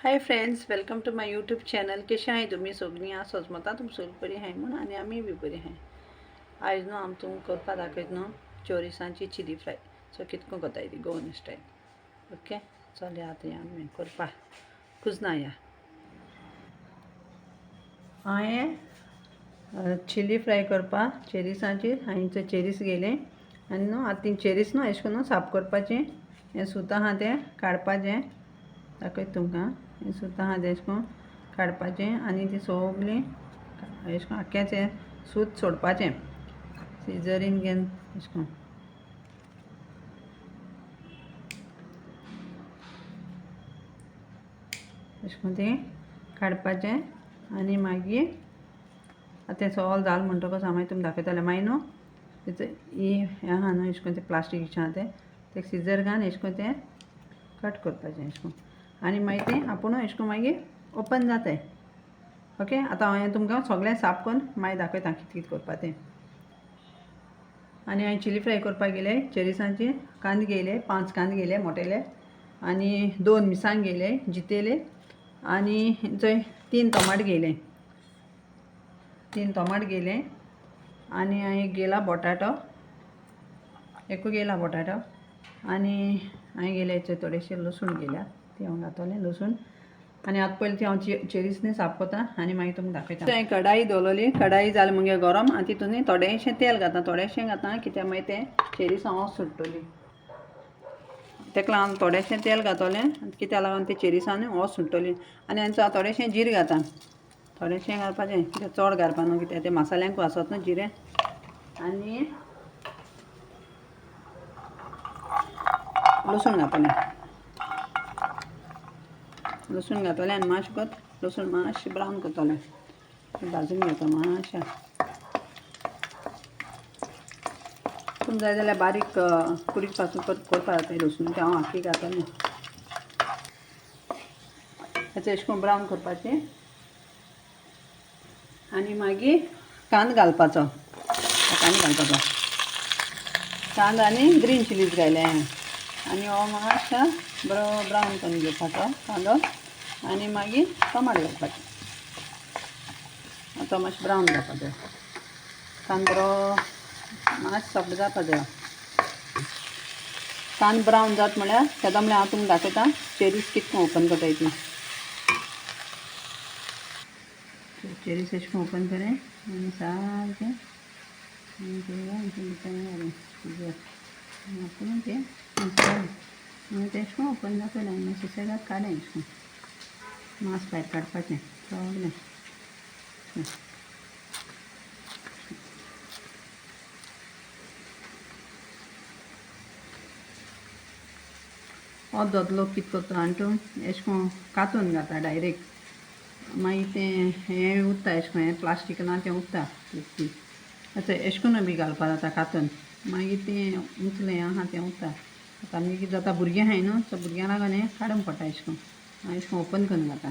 High friends, welcome to my YouTube channel. कशें आहाय तुमी सगळीं? हांव सोजमता तुमी सगळीं बरी आहाय म्हणून आनी आमी बी बरी आहाय. आयज न्हू आमी तुमकां करपा दाखयत न्हू चोरिसांची चिली फ्राय. सो कितको कोताय ती गोवन स्टायल. ओके, चल आतां आमी करपा कुजना या. हांवें चिली फ्राय करपा चेरिसांची हांवें चेरीस घेयले आनी न्हू आतां ती चेरीस न्हू अशें करून साफ करपाचें. हें सुतां आहा तें काडपाचें. दाखयत तुमकां. हें सुतां आहा तें अशें करून काडपाचें आनी ती सगळीं अशें करून आख्खें सूत सोडपाचें सिजरीन घेवन अशें करून. अशें करून तें काडपाचें आनी मागीर आतां तें सगळें जालें म्हणटकच हांव मागीर तुमकां दाखयतलें. मागीर न्हू तेचें हें आहा न्हू अशें करून तें प्लास्टीकचें आहा तें सिजर घालून अशें करून तें कट करपाचें अशें करून. आनी मागीर तें आपुणूच अशें करून मागीर ओपन जाताय. ओके, आतां हांवें तुमकां सगळें साफ करून मागीर दाखयता कितें कितें करपा तें. आनी हांवें चिली फ्राय करपाक गेले चेरिसांची कांदे घेयले, 5 कांदे घेयले मोटेले आनी 2 मिरसांग घेयले जितेले आनी थंय 3 टोमाट घेयले. 3 टोमाट घेयले आनी हांवें घेयला बोटाटो एकू घेयला बोटाटो आनी हांवें घेयले थोडेशे लसूण घेयल्या ती हांव घातलें लसूण. आनी आतां पयलीं ती हांव चेरीसनी साफ करता आनी मागीर तुमकां दाखयता. हांवें कढाई दवरलेली. कढाई जाली मगे गरम आनी तितून थोडेशें तेल घाता. थोडेशें घाता कित्याक मागीर तें चेरीस हांव सुट्टली. तेका लागून थोडेशें तेल घातलें कित्याक लागून तें चेरिसान वोस सुट्टली. आनी हांवें थोडेशें जीर घाता. थोडेशें घालपाचें कित्याक चड घालपा न्हू कित्याक तें मसाल्यांकूय आसत न्हू जिरें. आनी लसूण घातलें. लसूण घातलें आनी मातशें कोत लसूण मातशें ब्रावन करतलें. भाजून घेता मातशें. तुमकां जाय जाल्यार बारीक कुडीक पासून करपा जाता लसूण. तें हांव आख्खी घातलें. हेचें अशें करून ब्रावन करपाचें आनी मागीर कांदो घालपाचो. कांदो आनी ग्रीन चिलीज घायले आनी हो मातशें बरो ब्रावन करून घेवपाचो कांदो आनी मागीर टोमाट घालपाचें. तो मातशें ब्रावन जावपा जाय. कांदो बरो मातशें सॉफ्ट जावपा जाय. कांदो ब्रावन जाता म्हळ्यार तेदो म्हळ्यार हांव तुमकां दाखयता चेरीस कितको ओपन करताय ती. चेरीस अशें करून ओपन करें आनी सारकें आपूण तें तें अशें करून ओपन जातलें आनी सुसेगाद काडें अशें करून मांस भायर काडपाचें सगलें. अर्दो लोक कितें करता आनी तूं अशें करून कातून घाता डायरेक्ट. मागीर तें हें उरता अशें करून हें प्लास्टीक ना तें उरता. अशें करून बी घालपा जाता कातून. मागीर तें उंचलें आहा तें उरता. आतां आमी कितें जाता भुरगीं आहाय न्हू सो भुरग्यां लागून हें काडूंक पडटा अशें करून. हांव अशें करून ओपन करून घाता.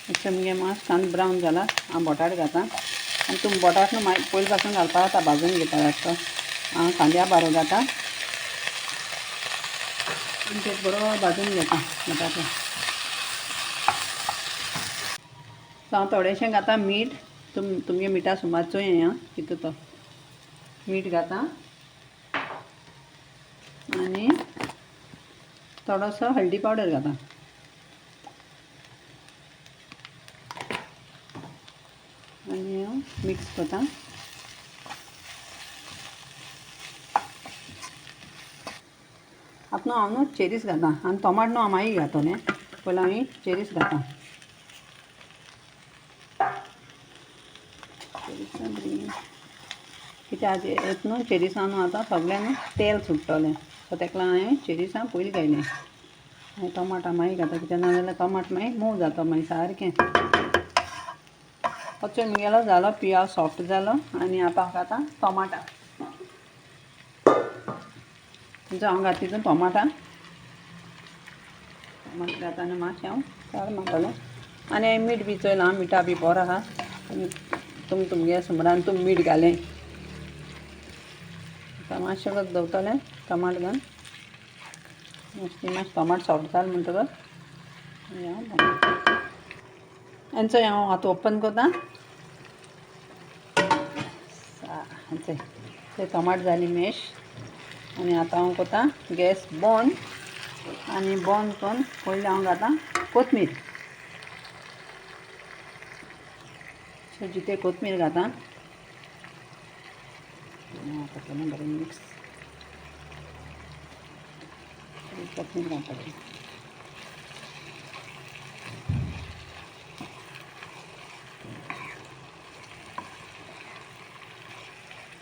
अशें मगे मातशें कांदो ब्रावन जाला हांव बोटाट घाता. आनी तुमी बोटाट न्हू मागीर पयलीं पासून घालपा जाता भाजून घेवपा जाता. हांव कांद्या बारो घाता आनी तें बरो भाजून घेता बोटाटो. सो हांव थोडेशें घाता मीठ. तुमगे मिठा सुमार चोय आं कितू तो मीठ घाता आनी थोडोसो हळदी पावडर घाता. आनी हांव मिक्स करता. आतां हांव न्हू चेरीस घाता आनी टोमाट न्हू हांव मागीर घातलें. पयलीं हांवें चेरीस घाता. कित्याक हेत न्हू चेरिसान न्हू आतां सगळें न्हू तेल सुट्टलें सो तेका लागून हांवें चेरिसां पयलीं घायलें. हांवें टोमाटां मागीर घाता कित्याक नाजाल्यार टोमाट मागीर मोव जाता मागीर सारकें. कच्चो मुगेलो जालो पियाव सॉफ्ट जालो आनी आतां हांव घाता टोमाटां. हांव घात तितून टोमाटां घाता आनी मातशें हांव सार मारतलें. आनी हांवें मीठ बी चोयलां. मिठा बी बरो आहा. तुमगे सुमरान तुमी मीठ घालें. आतां मातशें दवरतलें टोमाट घालून मातशें टोमाट सॉफ्ट जाल म्हणटकच हेंचो हांव आतां ओपन करता. ते टोमाट जाली मॅश आनी आतां हांव करता गॅस बंद आनी बंद करून पयलीं हांव घालता कोथमीर. जिते कोथमीर घालता बरें मिक्स कोथमीर घालपाची.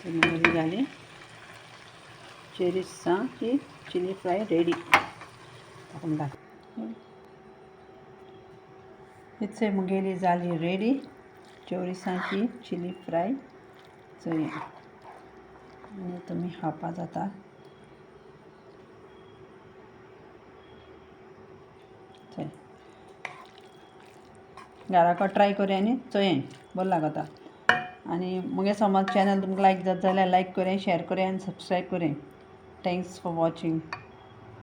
बरी जाली चेरीसांची चिली फ्राय रेडी. इतसे मुगेली जाली रेडी चोरिसांची चिली फ्राय. चोय आनी तुमी खावपा जाता. चोय घराको ट्राय करें आनी चोयें बरो लागता. आनी मुगे समज चॅनल तुमकां लायक जाता जाल्यार लायक करें, शेअर करें आनी सबस्क्रायब करें. Thanks for watching.